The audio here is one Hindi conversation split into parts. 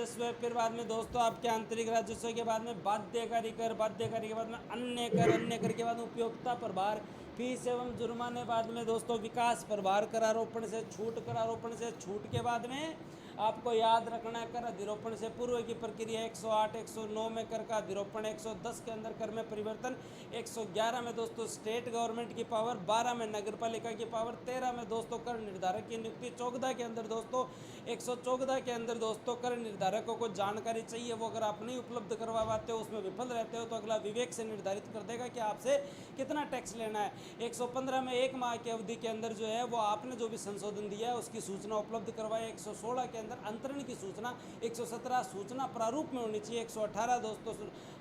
राजस्व, फिर बाद में दोस्तों आपके आंतरिक राजस्व के बाद में बाध्यकारी कर, बाध्यकारी के बाद में अन्य कर, अन्य कर के बाद में उपयोगिता प्रभार, फीस एवं जुर्माने, बाद में दोस्तों विकास प्रभार, करारोपण से छूट, करारोपण से छूट के बाद में आपको याद रखना है कर अधिरोपण से पूर्व की प्रक्रिया 108 109 में कर का अधिरोपण, 110 के अंदर कर में परिवर्तन, 111 में दोस्तों स्टेट गवर्नमेंट की पावर, 12 में नगर पालिका की पावर, 13 में दोस्तों कर निर्धारक की नियुक्ति, 14 के अंदर दोस्तों 114 के अंदर दोस्तों कर निर्धारकों को जानकारी चाहिए, वो अगर आप नहीं उपलब्ध करवा पाते हो, उसमें विफल रहते हो, तो अगला विवेक से निर्धारित कर देगा कि आपसे कितना टैक्स लेना है। 115 में 1 माह की अवधि के अंदर जो है वो आपने जो भी संशोधन दिया है उसकी सूचना उपलब्ध करवाए। 116 के अंदर अंतरण की सूचना, 117 सूचना प्रारूप में होनी चाहिए, 118 दोस्तों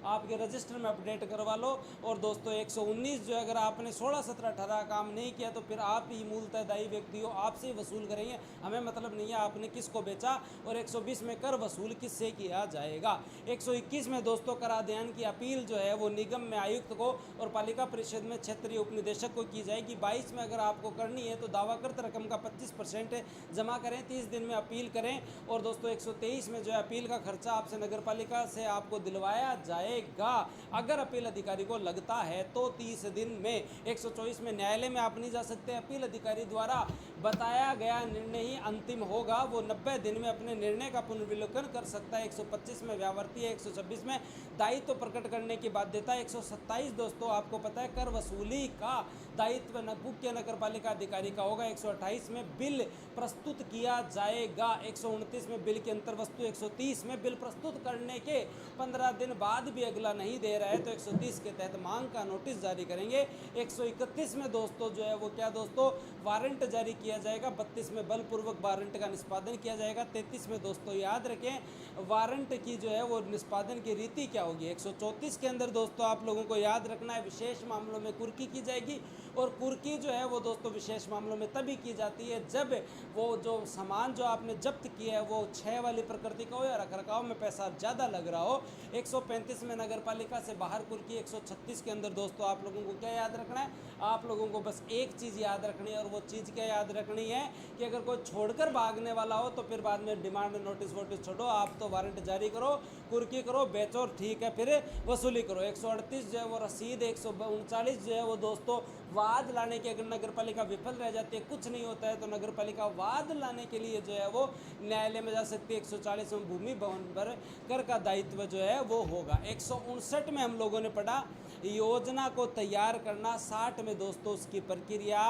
आपके रजिस्टर में अपडेट करवा लो, और दोस्तों 119 जो अगर आपने 16 17 18 काम नहीं किया तो फिर आप ही मूलतः दायी व्यक्ति हो, आपसे ही वसूल करेंगे, हमें मतलब नहीं है आपने किसको बेचा। और 120 में कर वसूल किससे किया जाएगा। 121 में दोस्तों कराधान की अपील जो है वो निगम में आयुक्त को और पालिका परिषद में क्षेत्रीय उपनिदेशक को की जाएगी। 22 में अगर आपको करनी है तो दावाकृत रकम का 25% जमा करें, 30 दिन में अपील करें। और दोस्तों 123 में जो है अपील का खर्चा आपसे नगर पालिका से आपको दिलवाया जाएगा, अगर अपील अधिकारी को लगता है तो 30 दिन में। 124 में न्यायालय में आप नहीं जा सकते, अपील अधिकारी द्वारा बताया गया निर्णय ही अंतिम होगा, वो 90 दिन में अपने निर्णय का पुनर्विलोकन कर सकता है। 125 में व्यावर्ती है। 126 में दायित्व प्रकट करने की बाध्यता। 127 दोस्तों आपको पता है कर वसूली का दायित्व मुख्य नगर पालिका अधिकारी का होगा। 128 में बिल प्रस्तुत किया जाएगा। 129 में बिल की अंतर वस्तु। 130 में बिल प्रस्तुत करने के 15 दिन बाद भी अगला नहीं दे रहा है तो 130 के तहत मांग का नोटिस जारी करेंगे। 131 में दोस्तों जो है वो क्या दोस्तों वारंट जारी किया जाएगा। 32 में बलपूर्वक वारंट का निष्पादन किया जाएगा। 33 में दोस्तों याद रखें वारंट की जो है वो निष्पादन की रीति क्या होगी। 134 के अंदर दोस्तों आप लोगों को याद रखना है विशेष मामलों में कुर्की की जाएगी, और कुर्की जो है वो दोस्तों विशेष मामलों में तभी की जाती है जब वो जो सामान जो आपने जब्त किया है वो 6 वाली प्रकृति का हो या रखरखाव में पैसा ज़्यादा लग रहा हो। 135 में नगर पालिका से बाहर कुर्की। 136 के अंदर दोस्तों आप लोगों को क्या याद रखना है, आप लोगों को बस एक चीज़ याद रखनी है, और वो चीज़ क्या याद रखनी है कि अगर कोई छोड़कर भागने वाला हो तो फिर बाद में डिमांड नोटिस वोटिस छोड़ो, आप तो वारंट जारी करो, कुर्की करो, बेचो, ठीक है, फिर वसूली करो। 138 जो है वो रसीद। 139 जो है वो दोस्तों वाद लाने की, अगर नगर पालिका विफल रह जाती है, कुछ नहीं होता है तो नगर पालिका वाद लाने के लिए जो है वो न्यायालय में जा सकती है। 140 में भूमि भवन पर कर का दायित्व जो है वो होगा। 159 में हम लोगों ने पढ़ा योजना को तैयार करना। 60 में दोस्तों उसकी प्रक्रिया,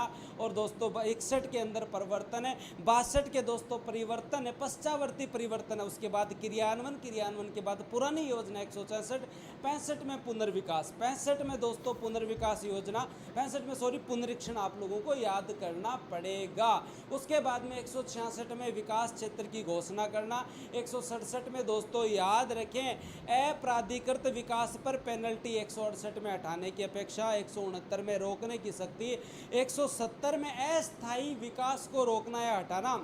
और दोस्तों 61 के अंदर परिवर्तन है। 62 के दोस्तों परिवर्तन है, पश्चावर्ती परिवर्तन है, उसके बाद क्रियान्वयन, क्रियान्वयन के बाद पुरानी योजना। 164 65 में पुनर्विकास। 65 में दोस्तों पुनर्विकास योजना, 65 में सॉरी पुनरीक्षण आप लोगों को याद करना पड़ेगा। उसके बाद में 166 में विकास क्षेत्र की घोषणा करना। 167 में दोस्तों याद रखें अप्राधिकृत विकास पर पेनल्टी 168 में हटाने की अपेक्षा, 169 में रोकने की शक्ति, 170 में अस्थायी विकास को रोकना या हटाना,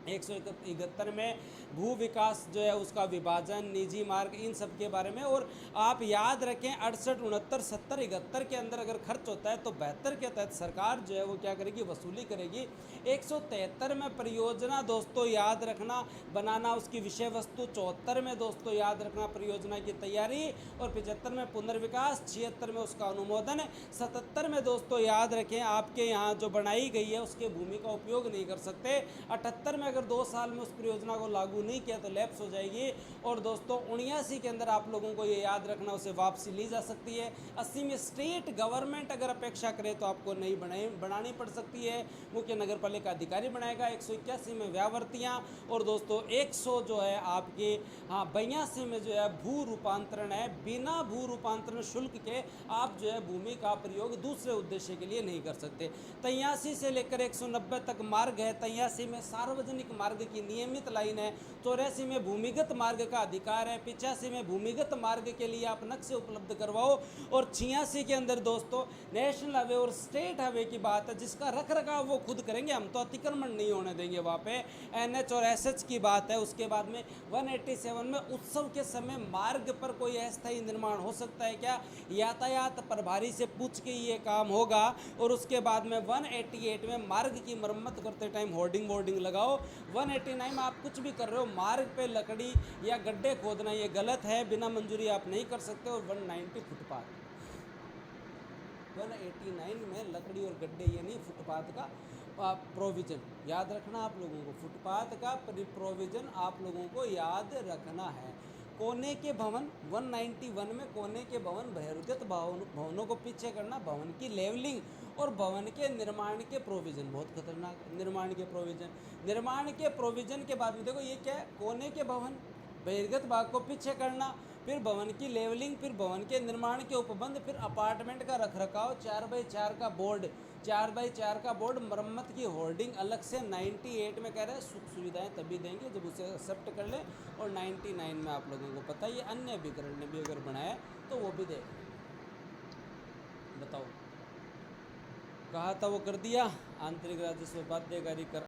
171 में भू विकास जो है उसका विभाजन, निजी मार्ग, इन सब के बारे में। और आप याद रखें 68 69 70 71 के अंदर अगर खर्च होता है तो 72 के तहत सरकार जो है वो क्या करेगी, वसूली करेगी। 173 में परियोजना दोस्तों याद रखना बनाना, उसकी विषय वस्तु। 74 में दोस्तों याद रखना परियोजना की तैयारी, और 75 में पुनर्विकास, 76 में उसका अनुमोदन, 77 में दोस्तों याद रखें आपके यहाँ जो बनाई गई है उसके भूमि का उपयोग नहीं कर सकते। 78 में अगर 2 साल में उस परियोजना को लागू नहीं किया तो लैप्स हो जाएगी। और दोस्तों 79 के अंदर आप लोगों को ये याद रखना उसे वापसी ली जा सकती है। 80 में स्टेट गवर्नमेंट अगर अपेक्षा करे तो आपको नई बनानी पड़ सकती है, मुख्य नगर पालिका अधिकारी बनाएगा। 181 में व्यावर्तियाँ, और दोस्तों 100 जो है आपके 82 में जो है भू रूपांतरण है। बिना भू रूपांतरण शुल्क के आप जो है भूमि का प्रयोग दूसरे उद्देश्य के लिए नहीं कर सकते। 83 से लेकर 190 तक मार्ग है। 83 में सार्वजनिक मार्ग की नियमित लाइन है। 84 में भूमिगत मार्ग का अधिकार है। 85 में भूमिगत मार्ग के लिए आप नक्शे उपलब्ध करवाओ। और 86 के अंदर दोस्तों नेशनल हाईवे और स्टेट हाईवे की बात है, जिसका रख रखाव वो खुद करेंगे, हम तो अतिक्रमण नहीं होने देंगे वहाँ पे। NH और SH की बात है। उसके बाद में 187 में उत्सव के समय मार्ग पर कोई अस्थायी निर्माण हो सकता है क्या, यातायात प्रभारी से पूछ के ये काम होगा। और उसके बाद में 188 में मार्ग की मरम्मत करते टाइम होर्डिंग लगाओ। 189 में आप कुछ भी कर रहे हो, मार्ग पे लकड़ी या गड्ढे खोदना ये गलत है, बिना मंजूरी आप नहीं कर सकते। और 190 फुटपाथ, 189 में लकड़ी और गड्ढे ये नहीं, फुटपाथ का प्रोविज़न याद रखना आप लोगों को, फुटपाथ का प्रोविज़न आप लोगों को याद रखना है। कोने के भवन 191 में कोने के भवन बहिर्गत भवनों को पीछे करना, भवन की लेवलिंग और भवन के निर्माण के प्रोविज़न, बहुत खतरनाक, निर्माण के प्रोविज़न, निर्माण के प्रोविज़न के बाद में देखो ये क्या है, कोने के भवन बहिर्गत भाग को पीछे करना, फिर भवन की लेवलिंग, फिर भवन के निर्माण के उपबंध, फिर अपार्टमेंट का रखरखाव, 4x4 का बोर्ड, 4x4 का बोर्ड, मरम्मत की होर्डिंग अलग से 98 में कह रहे हैं सुख सुविधाएं तभी देंगे जब उसे एक्सेप्ट कर ले। और 99 में आप लोगों को पता ही है अन्य अभिकरण ने भी अगर बनाया तो वो भी देख, बताओ कहा था वो कर दिया। आंतरिक राजस्व बाध्यकारी कर